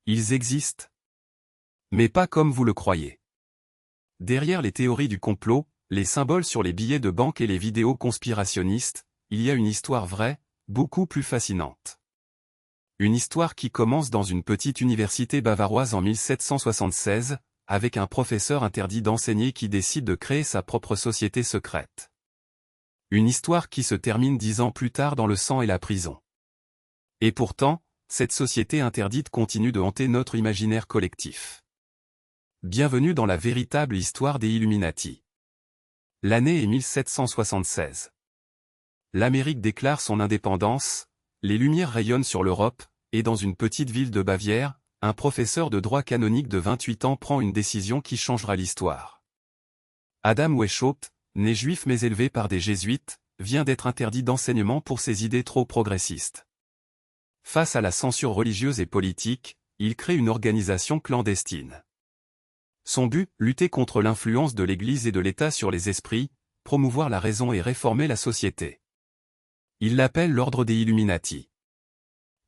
Ils existent. Mais pas comme vous le croyez. Derrière les théories du complot, les symboles sur les billets de banque et les vidéos conspirationnistes, il y a une histoire vraie, beaucoup plus fascinante. Une histoire qui commence dans une petite université bavaroise en 1776, avec un professeur interdit d'enseigner qui décide de créer sa propre société secrète. Une histoire qui se termine 10 ans plus tard dans le sang et la prison. Et pourtant, cette société interdite continue de hanter notre imaginaire collectif. Bienvenue dans la véritable histoire des Illuminati. L'année est 1776. L'Amérique déclare son indépendance, les lumières rayonnent sur l'Europe, et dans une petite ville de Bavière, un professeur de droit canonique de 28 ans prend une décision qui changera l'histoire. Adam Weishaupt, né juif mais élevé par des jésuites, vient d'être interdit d'enseignement pour ses idées trop progressistes. Face à la censure religieuse et politique, il crée une organisation clandestine. Son but, lutter contre l'influence de l'Église et de l'État sur les esprits, promouvoir la raison et réformer la société. Il l'appelle l'ordre des Illuminati.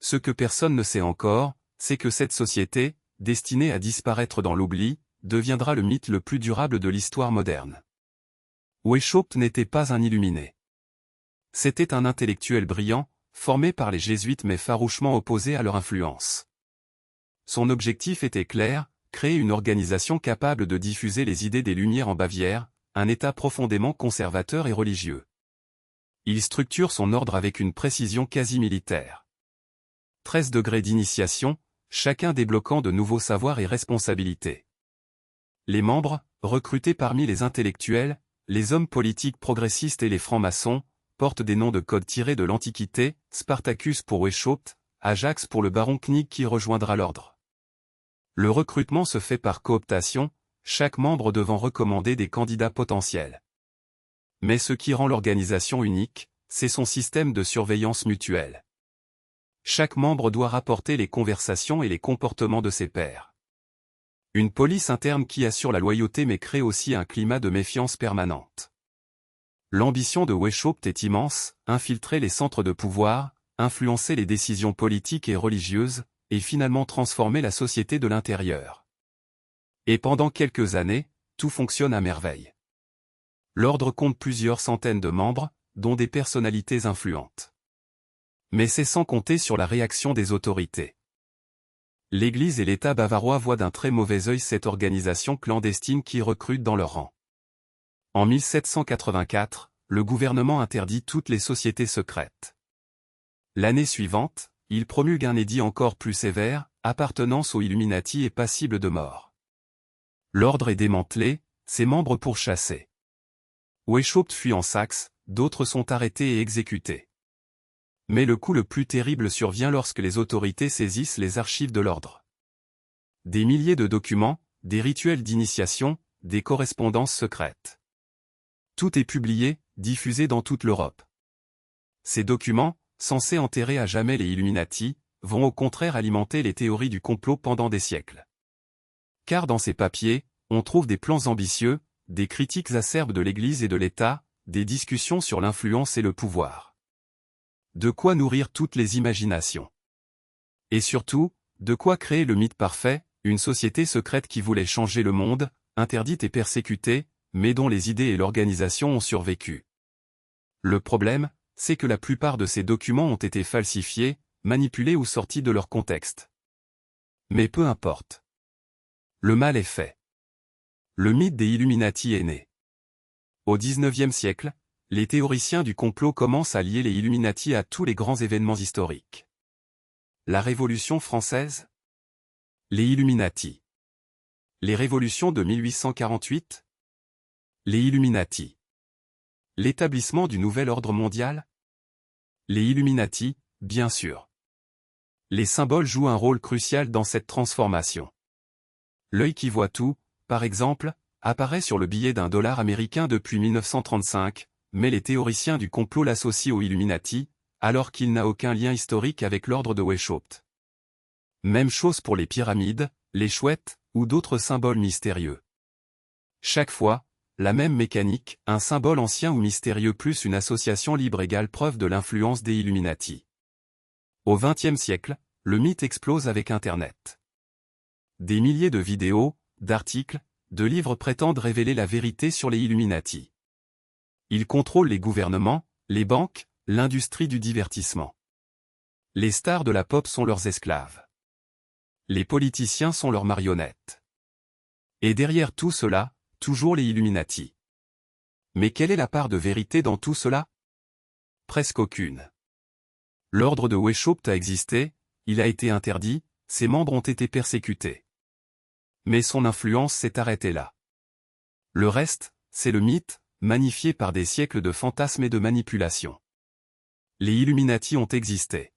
Ce que personne ne sait encore, c'est que cette société, destinée à disparaître dans l'oubli, deviendra le mythe le plus durable de l'histoire moderne. Weishaupt n'était pas un illuminé. C'était un intellectuel brillant, formé par les jésuites mais farouchement opposé à leur influence. Son objectif était clair, créer une organisation capable de diffuser les idées des Lumières en Bavière, un État profondément conservateur et religieux. Il structure son ordre avec une précision quasi militaire. 13 degrés d'initiation, chacun débloquant de nouveaux savoirs et responsabilités. Les membres, recrutés parmi les intellectuels, les hommes politiques progressistes et les francs-maçons, portent des noms de code tirés de l'Antiquité, Spartacus pour Weishaupt, Ajax pour le baron Knig qui rejoindra l'ordre. Le recrutement se fait par cooptation, chaque membre devant recommander des candidats potentiels. Mais ce qui rend l'organisation unique, c'est son système de surveillance mutuelle. Chaque membre doit rapporter les conversations et les comportements de ses pairs. Une police interne qui assure la loyauté mais crée aussi un climat de méfiance permanente. L'ambition de Weishaupt est immense, infiltrer les centres de pouvoir, influencer les décisions politiques et religieuses, et finalement transformer la société de l'intérieur. Et pendant quelques années, tout fonctionne à merveille. L'ordre compte plusieurs centaines de membres, dont des personnalités influentes. Mais c'est sans compter sur la réaction des autorités. L'Église et l'État bavarois voient d'un très mauvais œil cette organisation clandestine qui recrute dans leur rang. En 1784, le gouvernement interdit toutes les sociétés secrètes. L'année suivante, il promulgue un édit encore plus sévère, appartenance aux Illuminati est passible de mort. L'ordre est démantelé, ses membres pourchassés. Weishaupt fuit en Saxe, d'autres sont arrêtés et exécutés. Mais le coup le plus terrible survient lorsque les autorités saisissent les archives de l'ordre. Des milliers de documents, des rituels d'initiation, des correspondances secrètes. Tout est publié, diffusé dans toute l'Europe. Ces documents, censés enterrer à jamais les Illuminati, vont au contraire alimenter les théories du complot pendant des siècles. Car dans ces papiers, on trouve des plans ambitieux, des critiques acerbes de l'Église et de l'État, des discussions sur l'influence et le pouvoir. De quoi nourrir toutes les imaginations. Et surtout, de quoi créer le mythe parfait, une société secrète qui voulait changer le monde, interdite et persécutée, mais dont les idées et l'organisation ont survécu. Le problème, c'est que la plupart de ces documents ont été falsifiés, manipulés ou sortis de leur contexte. Mais peu importe. Le mal est fait. Le mythe des Illuminati est né. Au XIXe siècle, les théoriciens du complot commencent à lier les Illuminati à tous les grands événements historiques. La Révolution française? Les Illuminati. Les révolutions de 1848? Les Illuminati. L'établissement du nouvel ordre mondial? Les Illuminati, bien sûr. Les symboles jouent un rôle crucial dans cette transformation. L'œil qui voit tout, par exemple, apparaît sur le billet d'1 $ américain depuis 1935, mais les théoriciens du complot l'associent aux Illuminati, alors qu'il n'a aucun lien historique avec l'ordre de Weishaupt. Même chose pour les pyramides, les chouettes, ou d'autres symboles mystérieux. Chaque fois, la même mécanique, un symbole ancien ou mystérieux plus une association libre égale preuve de l'influence des Illuminati. Au XXe siècle, le mythe explose avec Internet. Des milliers de vidéos, d'articles, de livres prétendent révéler la vérité sur les Illuminati. Ils contrôlent les gouvernements, les banques, l'industrie du divertissement. Les stars de la pop sont leurs esclaves. Les politiciens sont leurs marionnettes. Et derrière tout cela, toujours les Illuminati. Mais quelle est la part de vérité dans tout cela? Presque aucune. L'ordre de Weishaupt a existé, il a été interdit, ses membres ont été persécutés. Mais son influence s'est arrêtée là. Le reste, c'est le mythe, magnifié par des siècles de fantasmes et de manipulations. Les Illuminati ont existé.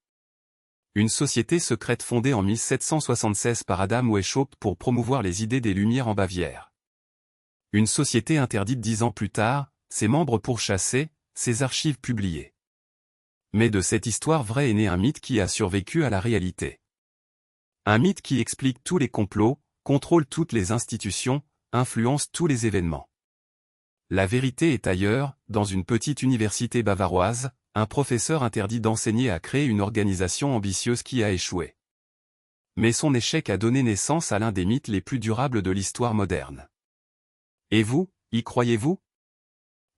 Une société secrète fondée en 1776 par Adam Weishaupt pour promouvoir les idées des Lumières en Bavière. Une société interdite 10 ans plus tard, ses membres pourchassés, ses archives publiées. Mais de cette histoire vraie est né un mythe qui a survécu à la réalité. Un mythe qui explique tous les complots, contrôle toutes les institutions, influence tous les événements. La vérité est ailleurs, dans une petite université bavaroise, un professeur interdit d'enseigner a créé une organisation ambitieuse qui a échoué. Mais son échec a donné naissance à l'un des mythes les plus durables de l'histoire moderne. Et vous, y croyez-vous?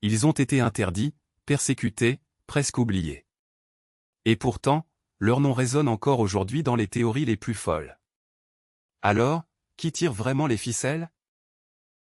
Ils ont été interdits, persécutés, presque oubliés. Et pourtant, leur nom résonne encore aujourd'hui dans les théories les plus folles. Alors, qui tire vraiment les ficelles?